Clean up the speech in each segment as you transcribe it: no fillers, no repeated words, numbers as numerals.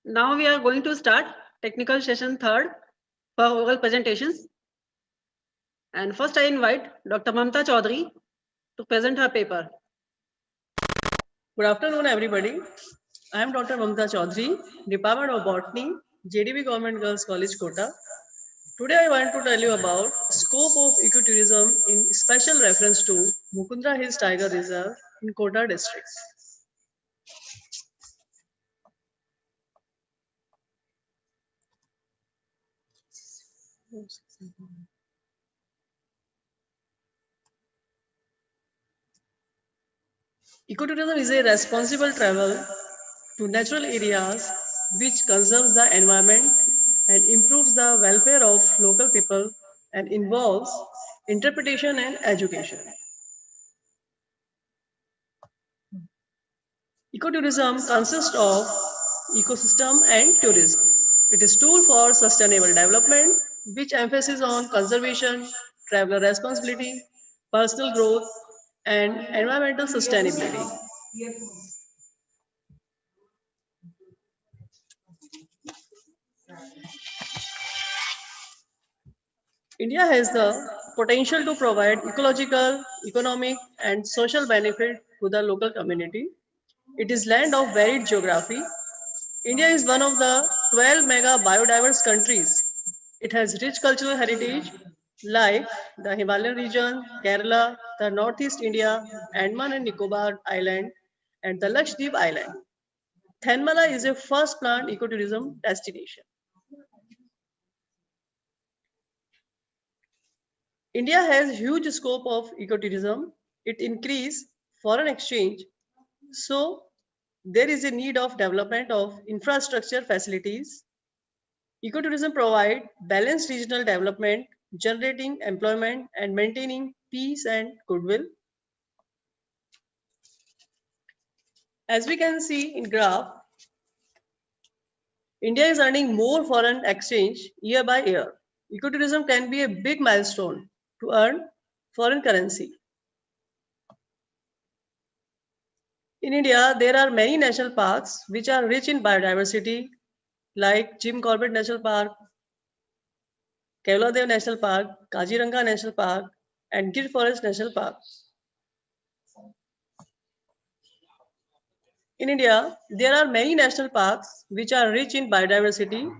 Now we are going to start technical session 3rd for oral presentations. And first I invite Dr. Mamta Chaudhary to present her paper. Good afternoon, everybody. I am Dr. Mamta Chaudhary, Department of Botany, JDB Government Girls College, Kota. Today I want to tell you about scope of ecotourism in special reference to Mukundra Hills Tiger Reserve in Kota district. Ecotourism is a responsible travel to natural areas which conserves the environment and improves the welfare of local people and involves interpretation and education. Ecotourism consists of ecosystem and tourism. It is tool for sustainable development which emphasizes on conservation, traveler responsibility, personal growth and environmental sustainability. India has the potential to provide ecological, economic, and social benefit to the local community. It is land of varied geography. India is one of the 12 mega biodiverse countries. It has rich cultural heritage like the Himalayan region, Kerala, the Northeast India, Andaman and Nicobar Island, and the Lakshadweep Island. Thenmala is a first plant ecotourism destination. India has huge scope of ecotourism. It increase foreign exchange. So there is a need of development of infrastructure facilities. Ecotourism provide balanced regional development, generating employment and maintaining peace and goodwill. As we can see in graph, India is earning more foreign exchange year by year. Ecotourism can be a big milestone to earn foreign currency. In India, there are many national parks which are rich in biodiversity, like Jim Corbett National Park, Kevladev National Park, Kaziranga National Park, and Gir Forest National Park. In India, there are many national parks which are rich in biodiversity.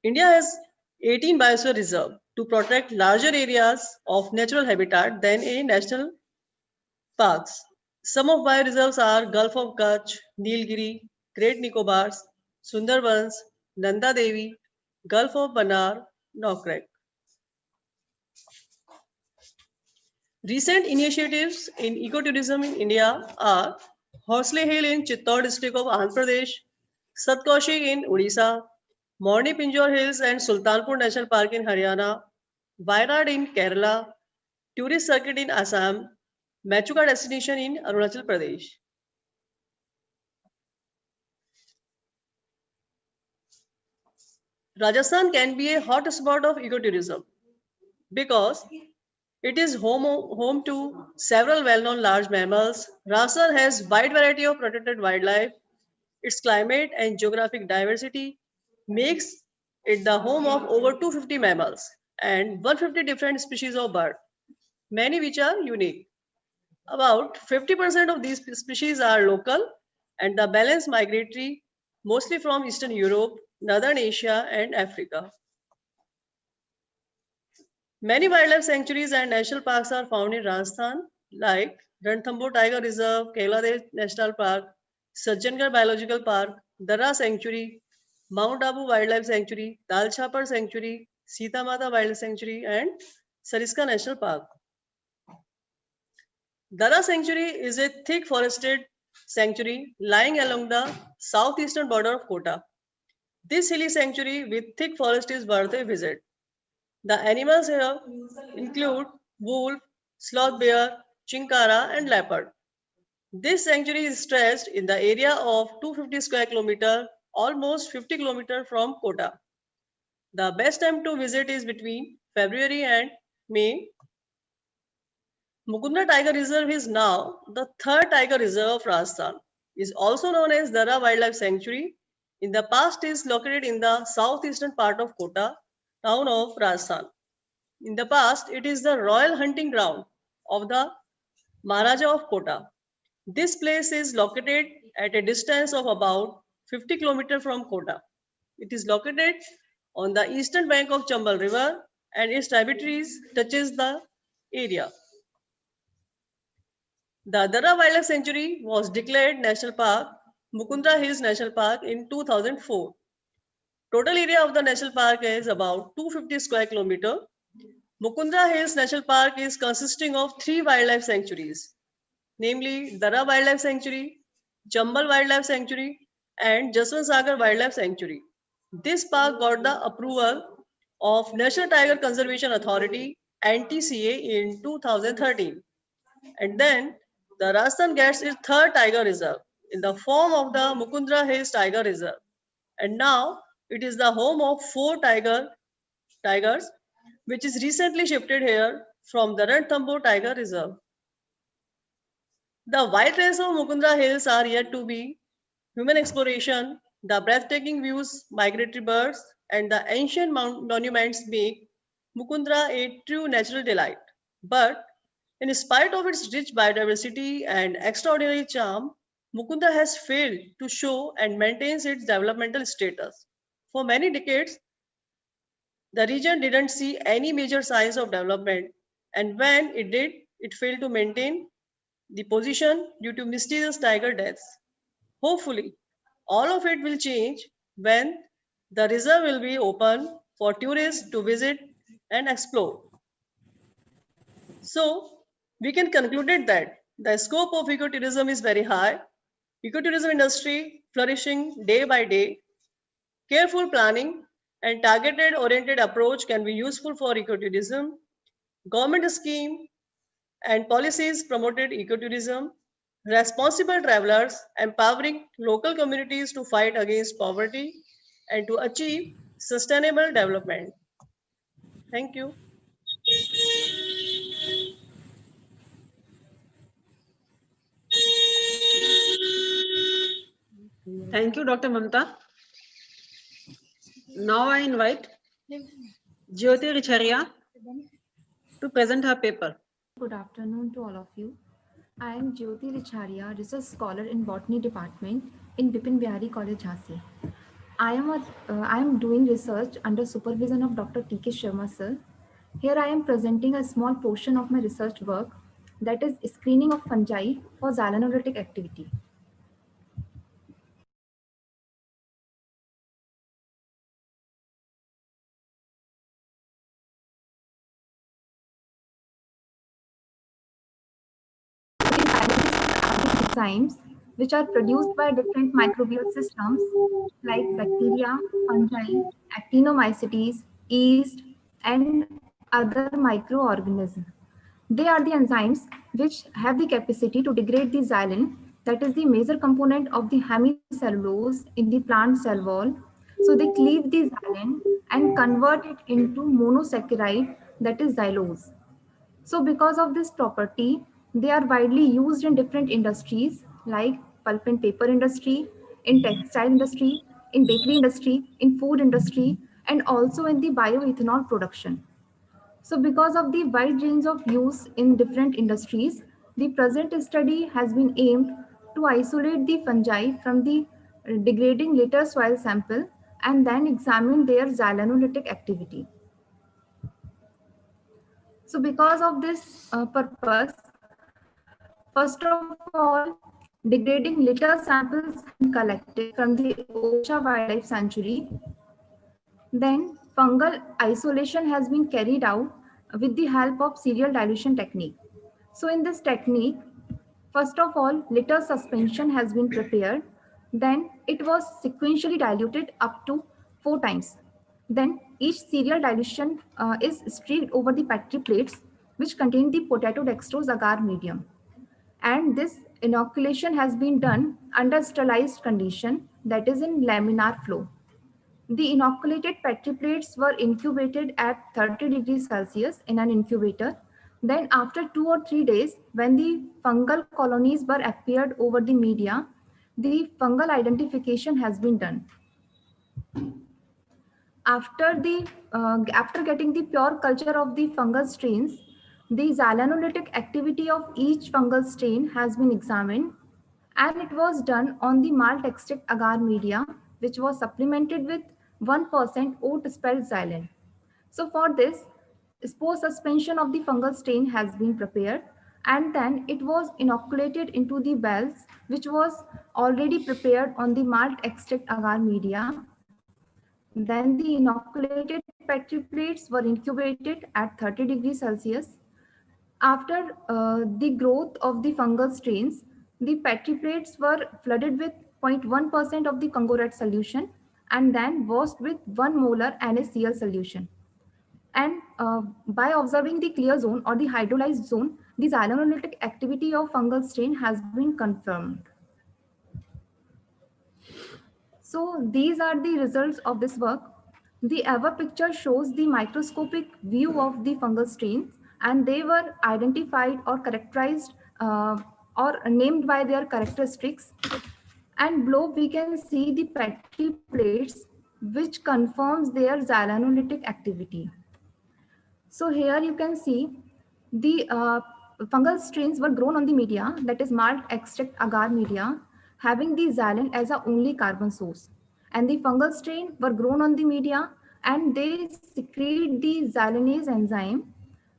India has 18 biosphere reserves to protect larger areas of natural habitat than a national parks. Some of bioreserves are Gulf of Kutch, Nilgiri, Great Nicobars, Sundarbans, Nanda Devi, Gulf of Mannar, Nokrek. Recent initiatives in ecotourism in India are Horsley Hill in Chittor district of Andhra Pradesh, Satkoshi in Odisha, Morni Pinjore Hills and Sultanpur National Park in Haryana, Wayanad in Kerala, Tourist Circuit in Assam, Machuka destination in Arunachal Pradesh. Rajasthan can be a hot spot of ecotourism because it is home to several well-known large mammals. Rajasthan has wide variety of protected wildlife. Its climate and geographic diversity makes it the home of over 250 mammals and 150 different species of bird, many which are unique. About 50% of these species are local and the balance migratory, mostly from Eastern Europe, Northern Asia and Africa. Many wildlife sanctuaries and national parks are found in Rajasthan, like Ranthambore Tiger Reserve, Kailadev National Park, Sajjangarh Biological Park, Dara Sanctuary, Mount Abu Wildlife Sanctuary, Dal Chapar Sanctuary, Sita Mata Wildlife Sanctuary, and Sariska National Park. Dara Sanctuary is a thick forested sanctuary lying along the southeastern border of Kota. This hilly sanctuary with thick forest is worth a visit. The animals here include wolf, sloth bear, chinkara, and leopard. This sanctuary is stretched in the area of 250 square kilometer, almost 50 kilometer from Kota. The best time to visit is between February and May. Mukundra Tiger Reserve is now the third tiger reserve of Rajasthan. is also known as Dara Wildlife Sanctuary. In the past, is located in the southeastern part of Kota, town of Rajasthan. In the past, it is the royal hunting ground of the Maharaja of Kota. This place is located at a distance of about 50 km from Kota. It is located on the eastern bank of Chambal River and its tributaries touches the area. The Dara Wildlife Sanctuary was declared National Park, Mukundra Hills National Park in 2004. Total area of the national park is about 250 square kilometer. Mukundra Hills National Park is consisting of 3 wildlife sanctuaries, namely Dara Wildlife Sanctuary, Chambal Wildlife Sanctuary, and Jaswant Sagar Wildlife Sanctuary. This park got the approval of National Tiger Conservation Authority (NTCA) in 2013, and then the Rajasthan gets its third tiger reserve in the form of the Mukundra Hills Tiger Reserve, and now it is the home of 4 tigers, which is recently shifted here from the Ranthambore Tiger Reserve. The wilderness of Mukundra Hills are yet to be human exploration. The breathtaking views, migratory birds, and the ancient monuments make Mukundra a true natural delight. But in spite of its rich biodiversity and extraordinary charm, Mukundra has failed to show and maintains its developmental status. For many decades, the region didn't see any major signs of development, and when it did, it failed to maintain the position due to mysterious tiger deaths. Hopefully, all of it will change when the reserve will be open for tourists to visit and explore. So, we can conclude that the scope of ecotourism is very high. Ecotourism industry flourishing day by day. Careful planning and targeted oriented approach can be useful for ecotourism. Government scheme and policies promoted ecotourism. Responsible travelers empowering local communities to fight against poverty and to achieve sustainable development. Thank you. Thank you, Dr. Mamta. Now I invite Jyoti Richaria to present her paper. Good afternoon to all of you. I am Jyoti Richaria, research scholar in Botany Department in Bipin Bihari College, Jhansi. I am doing research under supervision of Dr. T.K. Sharma sir. Here I am presenting a small portion of my research work, that is screening of fungi for xylanolytic activity. Enzymes which are produced by different microbial systems like bacteria, fungi, actinomycetes, yeast, and other microorganisms. They are the enzymes which have the capacity to degrade the xylem, that is the major component of the hemicellulose in the plant cell wall. So they cleave the xylem and convert it into monosaccharide, that is xylose. So because of this property, they are widely used in different industries like pulp and paper industry, in textile industry, in bakery industry, in food industry, and also in the bioethanol production. So because of the wide range of use in different industries, the present study has been aimed to isolate the fungi from the degrading litter soil sample and then examine their xylanolytic activity. So because of this purpose, first of all, degrading litter samples collected from the Osha Wildlife Sanctuary. Then fungal isolation has been carried out with the help of serial dilution technique. So in this technique, first of all, litter suspension has been prepared. Then it was sequentially diluted up to 4 times. Then each serial dilution is streaked over the Petri plates which contain the potato dextrose agar medium. And this inoculation has been done under sterilized condition, that is in laminar flow. The inoculated Petri plates were incubated at 30 degrees Celsius in an incubator. Then after 2 or 3 days, when the fungal colonies were appeared over the media, the fungal identification has been done. After getting the pure culture of the fungal strains, the xylanolytic activity of each fungal strain has been examined, and it was done on the malt extract agar media, which was supplemented with 1% oat spelled xylene. So for this, spore suspension of the fungal strain has been prepared, and then it was inoculated into the bells, which was already prepared on the malt extract agar media. Then the inoculated petri plates were incubated at 30 degrees Celsius. After the growth of the fungal strains, the petri plates were flooded with 0.1% of the Congo red solution and then washed with 1 molar NaCl solution. And by observing the clear zone or the hydrolyzed zone, the xylanolytic activity of fungal strain has been confirmed. So these are the results of this work. The above picture shows the microscopic view of the fungal strains, and they were identified or characterized or named by their characteristics. And below we can see the petri plates, which confirms their xylanolytic activity. So here you can see the fungal strains were grown on the media, that is malt extract agar media, having the xylene as a only carbon source. And the fungal strain were grown on the media and they secrete the xylenase enzyme.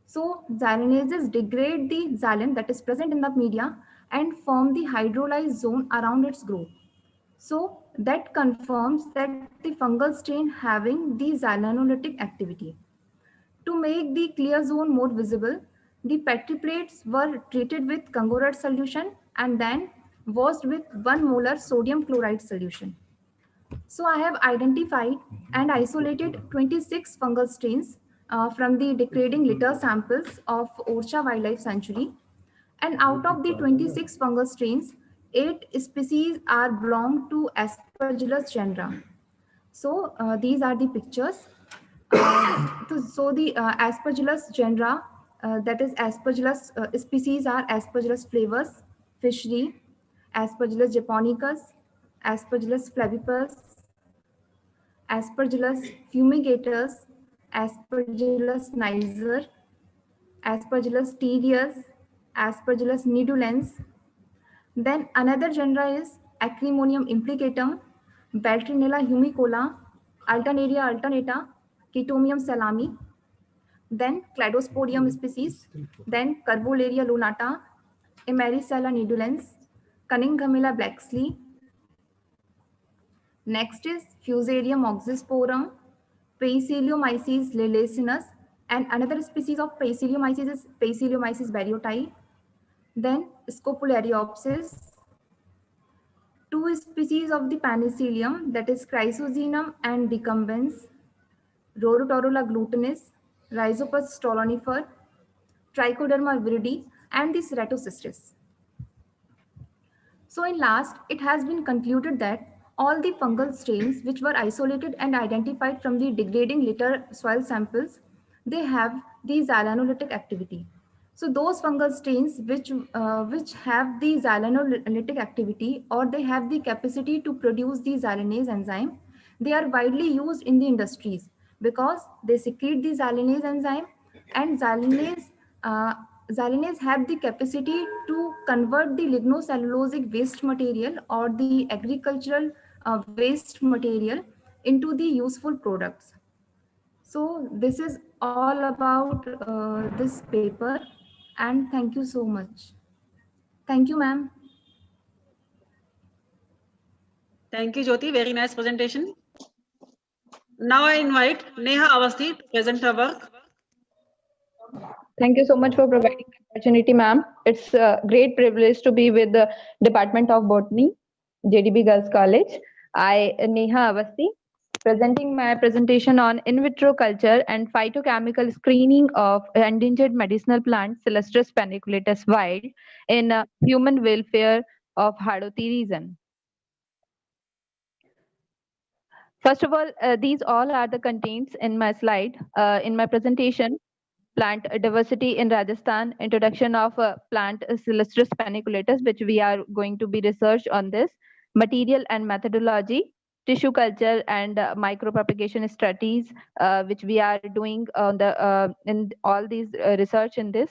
So xylenases degrade the xylene that is present in the media and form the hydrolyzed zone around its growth. So that confirms that the fungal strain having the xylanolytic activity. To make the clear zone more visible, the petri plates were treated with Congo red solution and then washed with 1 molar sodium chloride solution. So I have identified and isolated 26 fungal strains from the degrading litter samples of Orcha Wildlife Sanctuary. And out of the 26 fungal strains, 8 species are belong to Aspergillus genera. So these are the pictures. So the Aspergillus genera, that is Aspergillus species are Aspergillus flavus, fishery, Aspergillus japonicus, Aspergillus flavipus, Aspergillus fumigatus, Aspergillus niger, Aspergillus tedius, Aspergillus nidulens. Then another genera is Acrimonium implicatum, Baltrinella humicola, Alternaria alternata, Chaetomium salami, then Cladosporium species, then Carvolaria lunata, Emericella nidulens, Cunninghamella blacksley. Next is Fusarium oxysporum, Paeciliomyces lilicinus, and another species of Paeciliomyces is Paeciliomyces bariotai. Then Scopulariopsis, 2 species of the Penicillium, that is Chrysogenum and decumbens, Rhodotorula glutenis, Rhizopus stolonifer, Trichoderma viridi, and the Ceratocystis. So in last, it has been concluded that all the fungal strains which were isolated and identified from the degrading litter soil samples, they have the xylanolytic activity. So those fungal strains which have the xylanolytic activity or they have the capacity to produce the xylenase enzyme, they are widely used in the industries because they secrete the xylenase enzyme, and xylenase have the capacity to convert the lignocellulosic waste material or the agricultural waste material into the useful products. So this is all about this paper, and thank you so much. Thank you, ma'am. Thank you, Jyoti. Very nice presentation. Now I invite Neha Awasthi to present her work. Thank you so much for providing the opportunity, ma'am. It's a great privilege to be with the Department of Botany, JDB Girls College. I, Neha Awasthi, presenting my presentation on in vitro culture and phytochemical screening of endangered medicinal plant Celestris paniculatus wild in human welfare of Hadoti region. First of all, these all are the contents in my slide. In my presentation, plant diversity in Rajasthan, introduction of plant Celestris paniculatus, which we are going to be research on this, material and methodology, tissue culture and micropropagation studies, which we are doing on the in all these research in this.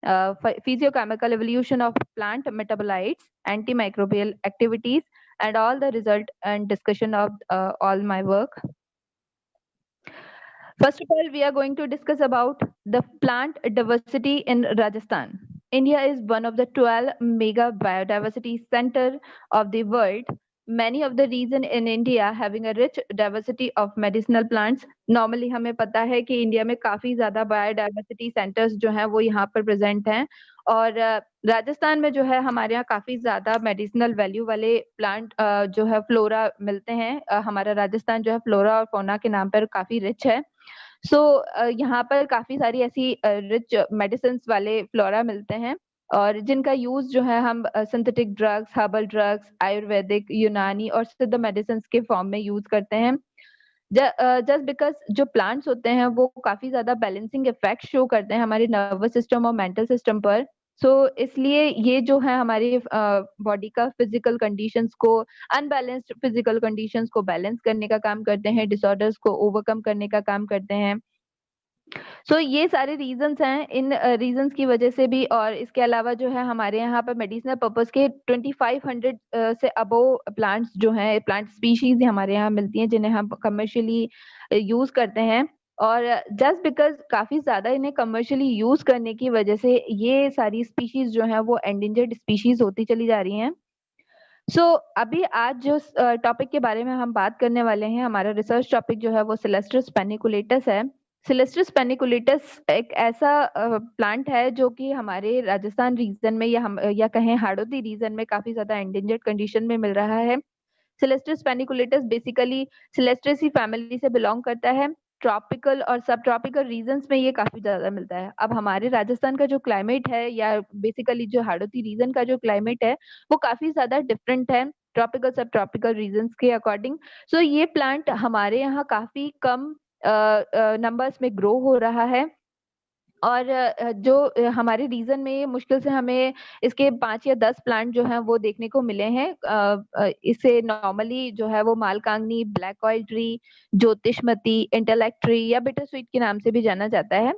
Physiochemical evolution of plant metabolites, antimicrobial activities, and all the result and discussion of all my work. First of all, we are going to discuss about the plant diversity in Rajasthan. India is one of the 12 mega biodiversity center of the world. Many of the region in India having a rich diversity of medicinal plants. Normally हमें पता है कि India में काफी ज्यादा biodiversity centres जो हैं वो यहाँ पर प्रेजेंट हैं और राजस्थान में जो है हमारे यहाँ काफी ज्यादा मेडिसिनल वैल्यू वाले प्लांट जो है फ्लोरा मिलते हैं। हमारा राजस्थान जो है फ्लोरा और फौना के नाम पर काफी रिच है। यहाँ पर काफी सारी ऐसी रिच मेडिसिन वाले फ्लोरा मिलते हैं और जिनका यूज जो है हम synthetic drugs, herbal drugs, Ayurvedic, यूनानी और सिद्ध मेडिसिन के फॉर्म में यूज करते हैं। जस्ट बिकॉज जो प्लांट्स होते हैं वो काफी ज्यादा बैलेंसिंग इफेक्ट शो करते हैं हमारे नर्वस सिस्टम और मेंटल सिस्टम पर। इसलिए ये जो है हमारी बॉडी का फिजिकल कंडीशंस को, अनबैलेंस्ड फिजिकल कंडीशंस को बैलेंस करने का काम करते हैं, डिसऑर्डर्स को ओवरकम करने का काम करते हैं। ये सारे रीजंस हैं। इन रीजंस की वजह से भी और इसके अलावा जो है हमारे यहाँ पर मेडिसिनल पर्पस के 2500 से अबोव प्लांट्स जो हैं, प्लांट स्पीशीज हमारे यहाँ मिलती हैं जिन्हें हम कमर्शियली यूज करते हैं। और जस्ट बिकॉज काफी ज्यादा इन्हें कमर्शियली यूज करने की वजह से ये सारी स्पीशीज जो है वो एंडेंजर्ड स्पीशीज होती चली जा रही हैं। अभी आज जो टॉपिक के बारे में हम बात करने वाले हैं, हमारा रिसर्च टॉपिक जो है वो सिलेस्ट्रस पेनिकुलेटस है। सिलेस्ट्रस पेनिकुलेटस एक ऐसा प्लांट है जो कि हमारे राजस्थान रीजन में या कहें हाड़ौती रीजन में काफी ज्यादा एंडेंजर्ड कंडीशन में मिल रहा है। सिलेस्ट्रस पेनिकुलेटस बेसिकली सिलेस्ट्रेसी फैमिली से बिलोंग करता है। ट्रॉपिकल और सब ट्रॉपिकल रीजन्स में ये काफी ज्यादा मिलता है। अब हमारे राजस्थान का जो क्लाइमेट है या बेसिकली जो हाड़ौती रीजन का जो क्लाइमेट है वो काफी ज्यादा डिफरेंट है ट्रॉपिकल सब ट्रॉपिकल रीजन्स के अकॉर्डिंग। ये प्लांट हमारे यहाँ काफी कम नंबर्स में ग्रो हो रहा है और जो हमारे रीजन में मुश्किल से हमें इसके 5 या 10 प्लांट जो हैं वो देखने को मिले हैं। इसे नॉर्मली जो है वो मालकांगनी, ब्लैक ऑयल ट्री, ज्योतिषमती, इंटेलेक्ट ट्री या बिटर स्वीट के नाम से भी जाना जाता है।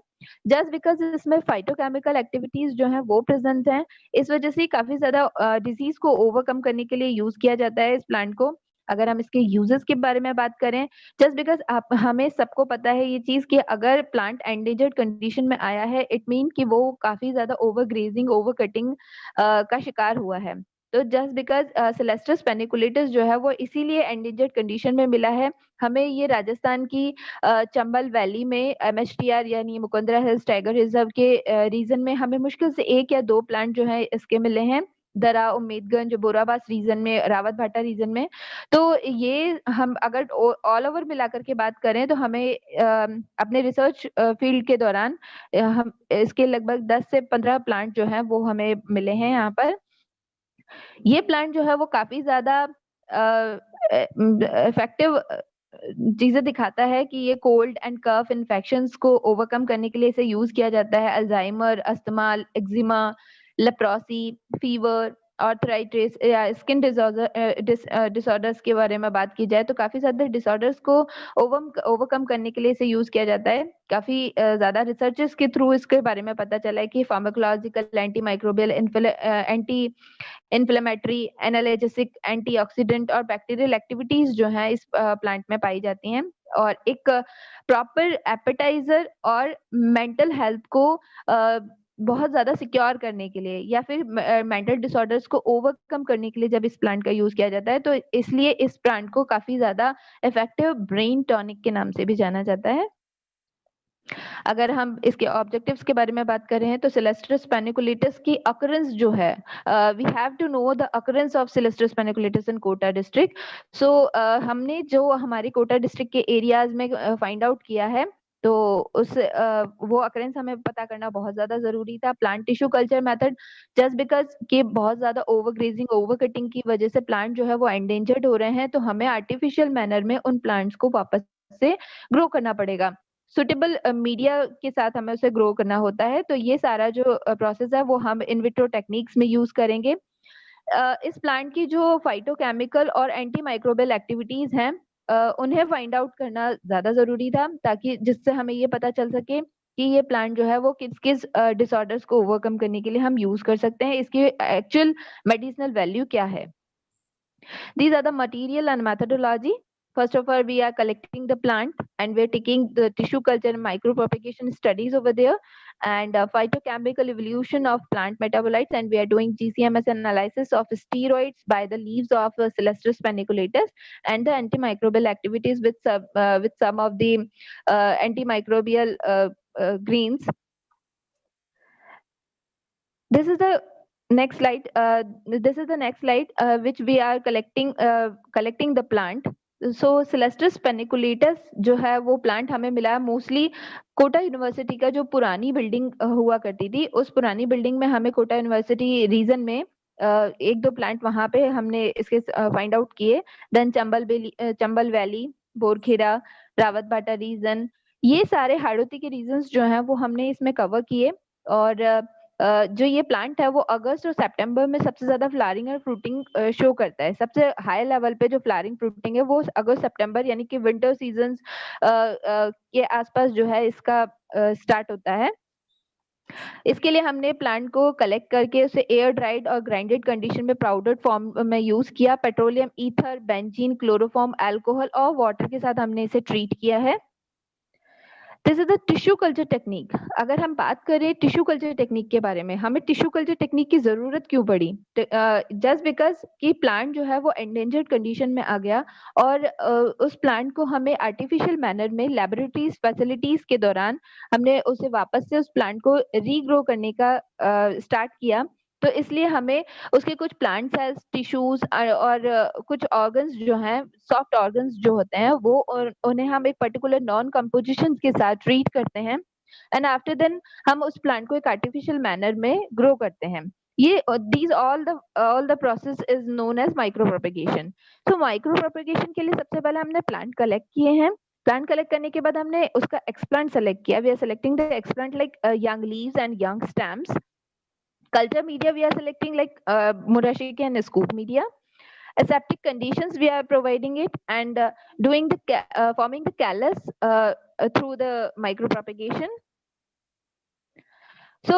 जस्ट बिकॉज इसमें फाइटोकेमिकल एक्टिविटीज जो है वो प्रेजेंट हैं, इस वजह से काफी ज्यादा डिजीज को ओवरकम करने के लिए यूज किया जाता है इस प्लांट को। अगर हम इसके यूजेस के बारे में बात करें, जस्ट बिकॉज हमें सबको पता है ये चीज कि अगर प्लांट एंडेंजर्ड कंडीशन में आया है इट मीन कि वो काफी ज्यादा ओवर ग्रेजिंग, ओवर कटिंग का शिकार हुआ है। तो जस्ट बिकॉज सिलेस्ट्रस पेनिकुलेटस जो है वो इसीलिए एंडेंजर्ड कंडीशन में मिला है। हमें ये राजस्थान की चंबल वैली में MSTR यानी मुकुंदरा हिल्स टाइगर रिजर्व के रीजन में हमें मुश्किल से 1 या 2 प्लांट जो है इसके मिले हैं। दरा, उम्मेदगंज, बोराबास रीजन में, रावत भाटा रीजन में। ये हम अगर ऑल ओवर मिलाकर के बात करें तो हमें अपने रिसर्च फील्ड के दौरान हम इसके लगभग 10 से 15 प्लांट जो हैं वो हमें मिले हैं यहाँ पर। ये प्लांट जो है वो काफी ज्यादा इफेक्टिव चीजें दिखाता है कि ये कोल्ड एंड कफ इन्फेक्शंस को ओवरकम करने के लिए इसे यूज किया जाता है। Alzheimer, asthma, eczema, leprosy, fever, arthritis या स्किन डिसऑर्डर्स के बारे में बात की जाए तो काफी ज्यादा डिसऑर्डर्स को ओवरकम करने के लिए इसे यूज किया जाता है। काफी ज्यादा रिसर्चेस के थ्रू इसके बारे में पता चला है कि pharmacological, anti microbial, anti inflammatory, analgesic, antioxidant और बैक्टीरियल एक्टिविटीज जो है इस प्लांट में पाई जाती हैं और एक प्रॉपर एपेटाइजर और मेंटल हेल्थ को बहुत ज्यादा सिक्योर करने के लिए या फिर मेंटल डिसऑर्डर्स को ओवरकम करने के लिए जब इस प्लांट का यूज किया जाता है तो इसलिए इस प्लांट को काफी ज्यादा इफेक्टिव ब्रेन टॉनिक के नाम से भी जाना जाता है। अगर हम इसके ऑब्जेक्टिव्स के बारे में बात कर रहे हैं तो सिलेस्ट्रस पेनिकुलेटस की अकरेंस जो है, we have to know the occurrence of Celastrus paniculatus in Kota district. हमने जो हमारे कोटा डिस्ट्रिक्ट के एरियाज में फाइंड आउट किया है तो वो अकरेंस हमें पता करना बहुत ज्यादा जरूरी था। Plant tissue culture method, just because के बहुत ज्यादा ओवरग्रेजिंग, ओवर कटिंग की वजह से प्लांट जो है वो एंडेंजर्ड हो रहे हैं तो हमें आर्टिफिशियल मैनर में उन प्लांट्स को वापस से ग्रो करना पड़ेगा। सुटेबल मीडिया के साथ हमें उसे ग्रो करना होता है। तो ये सारा जो प्रोसेस है वो हम इन विट्रो टेक्निक्स में यूज करेंगे। इस प्लांट की जो फाइटोकेमिकल और एंटी माइक्रोबियल एक्टिविटीज हैं उन्हें फाइंड आउट करना ज्यादा जरूरी था, ताकि जिससे हमें ये पता चल सके कि ये प्लांट जो है वो किस किस डिसऑर्डर्स को ओवरकम करने के लिए हम यूज कर सकते हैं, इसकी एक्चुअल मेडिसिनल वैल्यू क्या है। These are the material and methodology. First of all, we are collecting the plant and we're taking the tissue culture and micropropagation studies over there, and phytochemical evolution of plant metabolites, and we are doing GCMS analysis of steroids by the leaves of Celestis paniculatus, and the antimicrobial activities with some of the antimicrobial greens. This is the next slide. This is the next slide which we are collecting the plant. So Celestis paniculatus जो है वो plant हमें मिला है mostly Kota university का जो पुरानी building हुआ करती थी, उस पुरानी बिल्डिंग में हमें कोटा यूनिवर्सिटी रीजन में एक दो प्लांट वहां पे हमने इसके फाइंड आउट किए। देन चंबल वैली, बोरखेड़ा, रावत बाटा रीजन, ये सारे हाड़ौती के रीजन्स जो हैं वो हमने इसमें कवर किए। और जो ये प्लांट है वो अगस्त और सितंबर में सबसे ज्यादा फ्लावरिंग और फ्रूटिंग शो करता है। सबसे हाई लेवल पे जो फ्लावरिंग फ्रूटिंग है वो अगस्त सितंबर यानी कि विंटर सीजन के आसपास जो है इसका स्टार्ट होता है। इसके लिए हमने प्लांट को कलेक्ट करके उसे एयर ड्राइड और ग्राइंडेड कंडीशन में पाउडर फॉर्म में यूज किया। Petroleum ether, benzene, chloroform, alcohol और वाटर के साथ हमने इसे ट्रीट किया है। This is the tissue culture technique. अगर हम बात करें टिश्यू कल्चर टेक्निक के बारे में, हमें टिश्यू कल्चर टेक्निक की जरूरत क्यों पड़ी? जस्ट बिकॉज कि प्लांट जो है वो एंडेंजर्ड कंडीशन में आ गया और उस प्लांट को हमें आर्टिफिशियल मैनर में लेबोरेटरीज फैसिलिटीज के दौरान हमने उसे वापस से उस प्लांट को रीग्रो करने का स्टार्ट किया। तो इसलिए हमें उसके कुछ प्लांट सेल्स, टिश्यूज और कुछ ऑर्गन्स जो हैं, सॉफ्ट ऑर्गन्स जो होते हैं वो, और उन्हें हम एक पर्टिकुलर नॉन कंपोजिशन के साथ ट्रीट करते हैं एंड आफ्टर देन हम उस प्लांट को एक आर्टिफिशियल मैनर में ग्रो करते हैं। ये all the process is known as micro propagation. So micro propagation के लिए सबसे पहले हमने प्लांट कलेक्ट किए हैं। प्लांट कलेक्ट करने के बाद हमने उसका एक्सप्लांट सेलेक्ट किया। We are selecting the explant like young leaves and young stems. Culture media we are selecting like Murashiki and scoop media. Aseptic conditions we are providing it, and doing the forming the callus through the micropropagation. So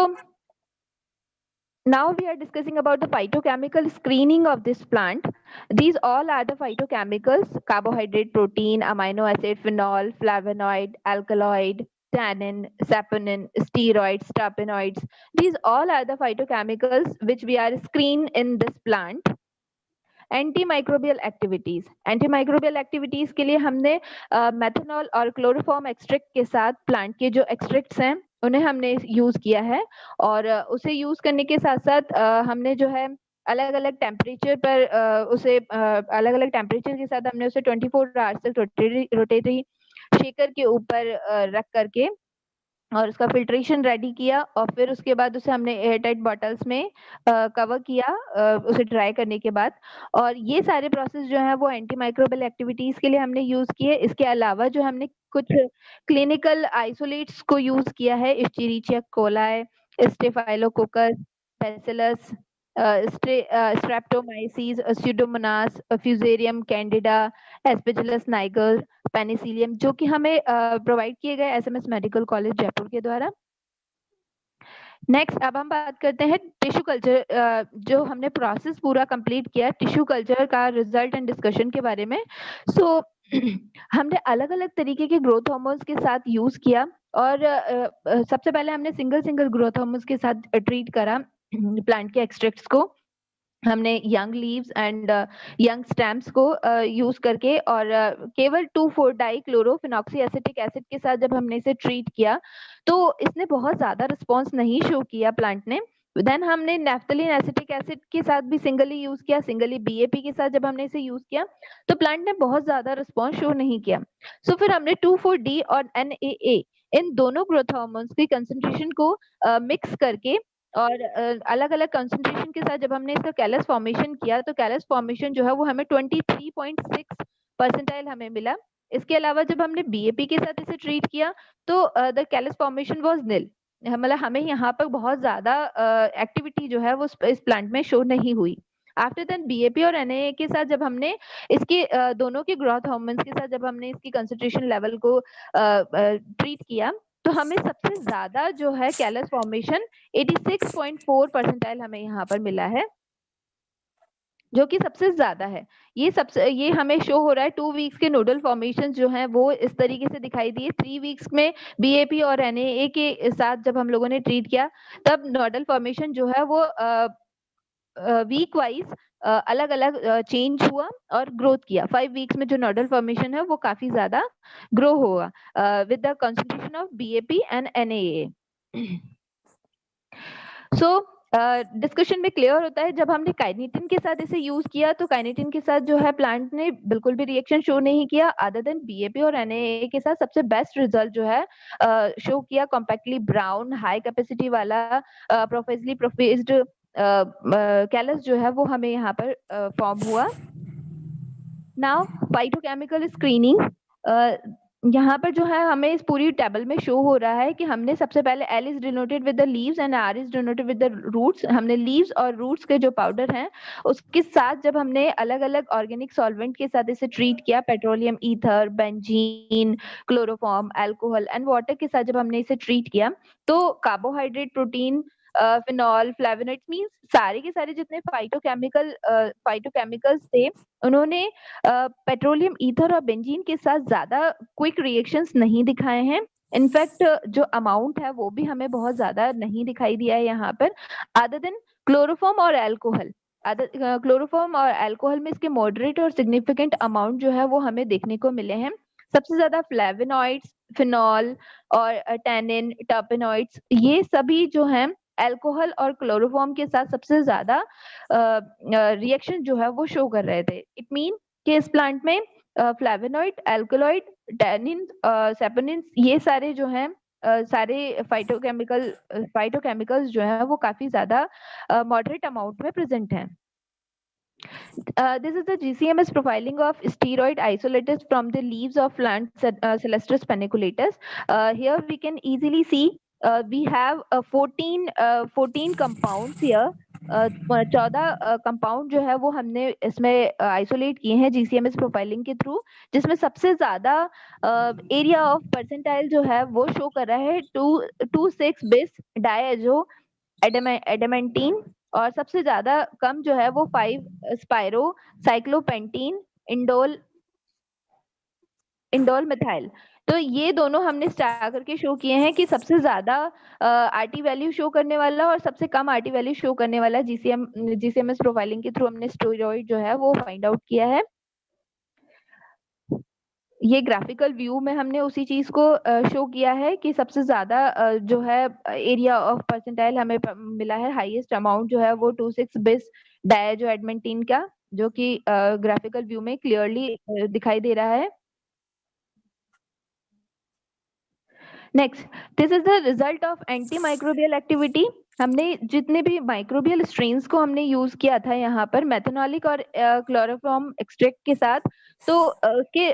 now we are discussing about the phytochemical screening of this plant. These all are the phytochemicals: carbohydrate, protein, amino acid, phenol, flavonoid, alkaloid, tannin, saponin, steroids, terpenoids. These all are the phytochemicals which we are screened in this plant. Antimicrobial activities के लिए हमने methanol और chloroform extract के साथ plant के जो extracts हैं उन्हें हमने यूज किया है। और उसे यूज करने के साथ साथ हमने जो है अलग अलग टेम्परेचर पर उसे अलग अलग टेम्परेचर के साथ हमने उसे 24 आवर्स तक रोटेटरी शेकर के ऊपर रख करके और उसका फिल्ट्रेशन रेडी किया, और फिर उसके बाद उसे हमने एयर टाइट बॉटल्स में कवर किया उसे ड्राई करने के बाद। और ये सारे प्रोसेस जो है वो एंटी माइक्रोबियल एक्टिविटीज के लिए हमने यूज किए। इसके अलावा जो हमने कुछ क्लिनिकल आइसोलेट्स को यूज किया है, Escherichia coli, Staphylococcus, Bacillus, Streptomyces, Pseudomonas, Fusarium Candida, Aspergillus niger, Penicillium, जो कि हमें प्रोवाइड किए गए एसएमएस मेडिकल कॉलेज जयपुर के द्वारा। नेक्स्ट अब हम बात करते हैं टिश्यू कल्चर, जो हमने प्रोसेस पूरा कंप्लीट किया टिश्यू कल्चर का रिजल्ट एंड डिस्कशन के बारे में। सो हमने अलग अलग तरीके के ग्रोथ हार्मोन्स के साथ यूज किया, और सबसे पहले हमने सिंगल ग्रोथ हार्मोन्स के साथ ट्रीट करा प्लांट के एक्सट्रैक्ट्स को। हमने young leaves and young stems को यूज करके और केवल 2,4-डाइक्लोरोफिनॉक्सी एसिटिक एसिड के साथ जब हमने इसे ट्रीट किया तो इसने बहुत ज्यादा रिस्पॉन्स नहीं शो किया प्लांट ने। देन हमने नेफ्थलीन एसिटिक एसिड के साथ भी सिंगली यूज किया, सिंगली बीएपी के साथ जब हमने इसे यूज किया तो प्लांट ने बहुत ज्यादा रिस्पॉन्स शो नहीं किया। सो फिर हमने 2,4-D और NAA इन दोनों ग्रोथ हार्मोन्स की कंसंट्रेशन को मिक्स करके और अलग अलग कंसंट्रेशन के साथ जब हमने इसका कैलस फॉर्मेशन किया तो कैलस फॉर्मेशन जो है वो हमें 23.6 परसेंटाइल हमें मिला। इसके अलावा जब हमने बीएपी के साथ इसे ट्रीट किया तो द कैलस फॉर्मेशन वाज निल, मतलब हमें यहाँ पर बहुत ज्यादा एक्टिविटी जो है वो इस प्लांट में शो नहीं हुई। आफ्टर देन BAP और NAA के साथ जब हमने इसके दोनों के ग्रोथ हार्मोन्स के साथ जब हमने इसकी कंसंट्रेशन लेवल को ट्रीट किया, तो हमें सबसे ज्यादा जो है कैलस फॉर्मेशन 86.4 परसेंटाइल हमें यहाँ पर मिला है, जो कि सबसे ज्यादा है। ये हमें शो हो रहा है 2 वीक्स के नोडल फॉर्मेशन जो हैं वो इस तरीके से दिखाई दिए। 3 वीक्स में BAP और NAA के साथ जब हम लोगों ने ट्रीट किया, तब नोडल फॉर्मेशन जो है वो वीक वाइज अलग अलग चेंज हुआ और ग्रोथ किया। 5 वीक्स में जो नोडल फॉर्मेशन है वो काफी ज्यादा ग्रो हुआ with the concentration of BAP and NAA। So discussion में क्लियर होता है, जब हमने काइनेटिन के साथ इसे यूज किया तो काइनेटिन के साथ जो है प्लांट ने बिल्कुल भी रिएक्शन शो नहीं किया, अदर देन BAP और NAA के साथ सबसे बेस्ट रिजल्ट जो है शो किया कॉम्पैक्टली ब्राउन हाई कैपेसिटी वाला प्रोफेसली प्रोफेस्ड कैलस जो है वो हमें यहाँ पर फॉर्म हुआ। नाउ फाइटोकेमिकल स्क्रीनिंग, यहाँ पर जो है हमें इस पूरी टेबल में शो हो रहा है कि हमने सबसे पहले L is denoted with the leaves and R is denoted with the roots. हमने लीव्स और रूट्स के जो पाउडर हैं उसके साथ जब हमने अलग अलग ऑर्गेनिक सॉल्वेंट के साथ इसे ट्रीट किया, petroleum ether, benzene, chloroform, alcohol and water के साथ जब हमने इसे ट्रीट किया, तो carbohydrate, protein, phenol, flavonoids means सारे के सारे जितने फाइटोकेमिकल्स थे, उन्होंने पेट्रोलियम ईथर और बेंजीन के साथ ज्यादा क्विक रिएक्शंस नहीं दिखाए हैं। इनफैक्ट जो अमाउंट है वो भी हमें बहुत ज्यादा नहीं दिखाई दिया है यहाँ पर, अदर देन क्लोरोफॉर्म और अल्कोहल। क्लोरोफॉर्म और अल्कोहल में इसके मॉडरेट और सिग्निफिकेंट अमाउंट जो है वो हमें देखने को मिले हैं। सबसे ज्यादा फ्लेवोनॉइड्स, फिनॉल और टैनिन, टर्पेनॉइड्स, ये सभी जो हैं अल्कोहल और क्लोरोफॉर्म के साथ सबसे ज्यादा रिएक्शन जो है वो शो कर रहे थे। इट मीन कि इस प्लांट में फ्लेवोनॉइड, अल्कलॉइड, टैनिन, सैपोनिन्स, ये सारे जो हैं सारे फाइटोकेमिकल्स जो हैं वो काफी ज्यादा मॉडरेट अमाउंट में प्रेजेंट हैं। This is the GCMS profiling of steroid isolators from the leaves of plant Celestris paniculatus. Here we can easily see we have 14 compounds here. 14 compound जो है वो हमने इसमें आइसोलेट किए हैं GCMS प्रोफाइलिंग के थ्रू, जिसमें सबसे ज्यादा एरिया ऑफ परसेंटाइल जो है वो शो कर रहा है 2,6 बिस डायजो एडामेंटीन, और सबसे ज्यादा कम जो है वो 5 स्पाइरो साइक्लोपेंटीन इंडोल मिथाइल। तो ये दोनों हमने स्टार करके शो किए हैं कि सबसे ज्यादा RT वैल्यू शो करने वाला और सबसे कम RT वैल्यू शो करने वाला GCMS प्रोफाइलिंग के थ्रू हमने स्टेरॉइड जो है वो फाइंड आउट किया है। ये ग्राफिकल व्यू में हमने उसी चीज को शो किया है कि सबसे ज्यादा जो है एरिया ऑफ परसेंटाइल हमें मिला है, हाईएस्ट अमाउंट जो है वो 2,6 बिस डायजो एडमेंटीन का, जो कि ग्राफिकल व्यू में क्लियरली दिखाई दे रहा है। Next, this is the result of anti microbial activity. हमने जितने भी माइक्रोबियल स्ट्रेन्स को हमने यूज किया था यहाँ पर मेथनॉलिक और क्लोरोफॉर्म एक्सट्रैक्ट के साथ, तो उसके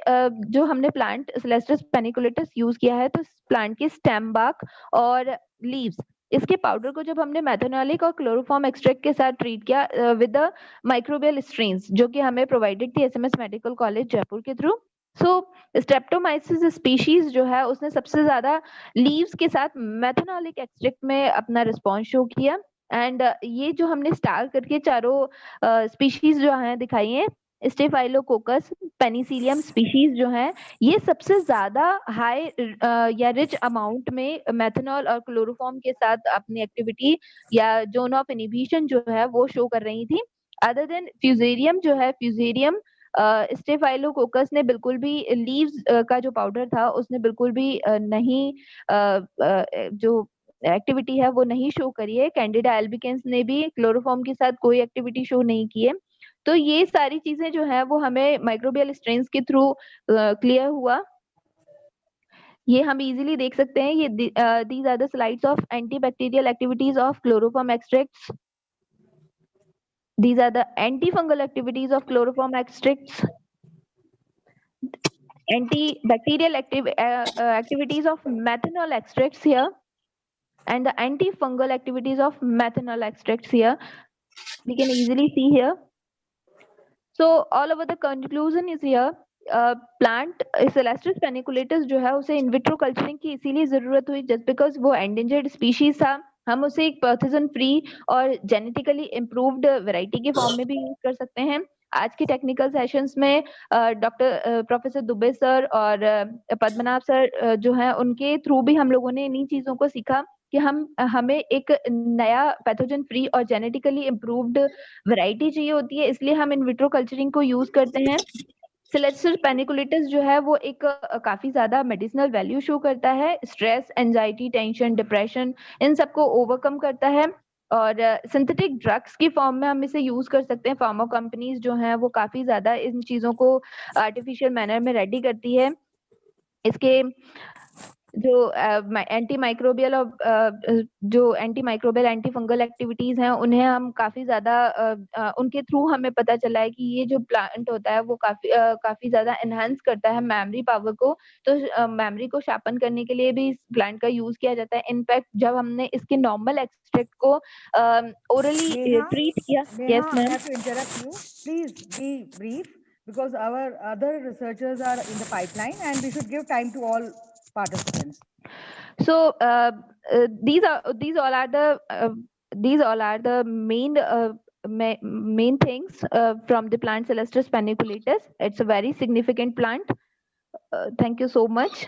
जो हमने प्लांट सेलेस्ट्रिस पेनिकुलेटस यूज किया है, तो प्लांट के स्टेम बार्क और लीव्स, इसके पाउडर को जब हमने मेथनॉलिक और क्लोरोफॉर्म एक्सट्रैक्ट के साथ ट्रीट किया विद द माइक्रोबियल स्ट्रेन्स जो कि हमें प्रोवाइडेड थी SMS मेडिकल कॉलेज जयपुर के थ्रू। सो स्ट्रेप्टोमाइसिस स्पीशीज जो है उसने सबसे ज्यादा लीव्स के साथ मेथनॉलिक एक्सट्रैक्ट में अपना रिस्पॉन्स शो किया, एंड ये जो हमने स्टार करके चारों स्पीशीज जो हैं दिखाई हैं, स्टेफाइलोकोकस, पेनिसिलियम स्पीशीज जो हैं, ये सबसे ज्यादा हाई या रिच अमाउंट में मेथनॉल और क्लोरोफॉर्म के साथ अपनी एक्टिविटी या जोन ऑफ इनहिबिशन जो है वो शो कर रही थी। अदर देन फ्यूजेरियम जो है, फ्यूजेरियम स्टेफाइलोकोकस ने बिल्कुल भी लीव्स का जो पाउडर था उसने बिल्कुल भी नहीं जो एक्टिविटी है वो नहीं शो करी है। कैंडिडा एल्बिकेंस ने भी क्लोरोफॉर्म के साथ कोई एक्टिविटी शो नहीं की है। तो ये सारी चीजें जो है वो हमें माइक्रोबियल स्ट्रेन्स के थ्रू क्लियर हुआ। ये हम इजीली देख सकते हैं। ये these are the slides of antibacterial activities of chloroform extracts. These are the antifungal activities of chloroform extracts, antibacterial activities of methanol extracts here, and the antifungal activities of methanol extracts here. We can easily see here So all over the conclusion is here. Plant Celastrus paniculatus जो है उसे in vitro culturing की इसीलिए जरूरत हुई just because वो endangered species था. हम उसे एक पैथोजन फ्री और जेनेटिकली इम्प्रूव्ड वैरायटी के फॉर्म में भी यूज कर सकते हैं. आज के टेक्निकल सेशंस में डॉक्टर प्रोफेसर दुबे सर और पद्मनाभ सर जो है उनके थ्रू भी हम लोगों ने इन्हीं चीजों को सीखा कि हमें एक नया पैथोजन फ्री और जेनेटिकली इम्प्रूव्ड वैरायटी चाहिए होती है, इसलिए हम इन विट्रो कल्चरिंग को यूज करते हैं. सेलेस्ट्रिस पेनिकुलेटस जो है वो एक काफी ज्यादा मेडिसिनल वैल्यू शो करता है. Stress, anxiety, tension, depression in सबको ओवरकम करता है और सिंथेटिक ड्रग्स की फॉर्म में हम इसे यूज कर सकते हैं. फार्मा कंपनीज जो हैं वो काफी ज्यादा इन चीजों को आर्टिफिशियल मैनर में रेडी करती है. इसके जो एंटी माइक्रोबियल और जो anti microbial anti fungal activities हैं उन्हें हम काफी ज्यादा उनके थ्रू हमें पता चला है कि ये जो प्लांट होता है वो काफी ज्यादा एनहांस करता है मेमोरी पावर को. तो मेमोरी को शार्पन करने के लिए भी इस प्लांट का यूज किया जाता है. इनफैक्ट जब हमने इसके नॉर्मल एक्सट्रैक्ट को ओरली ट्रीट किया. Neha, I have to interrupt you. Please be brief because our other researchers are in the pipeline and we should give time to all participants. So these all are the main things from the plant Celestis paniculatus. It's a very significant plant. Thank you so much.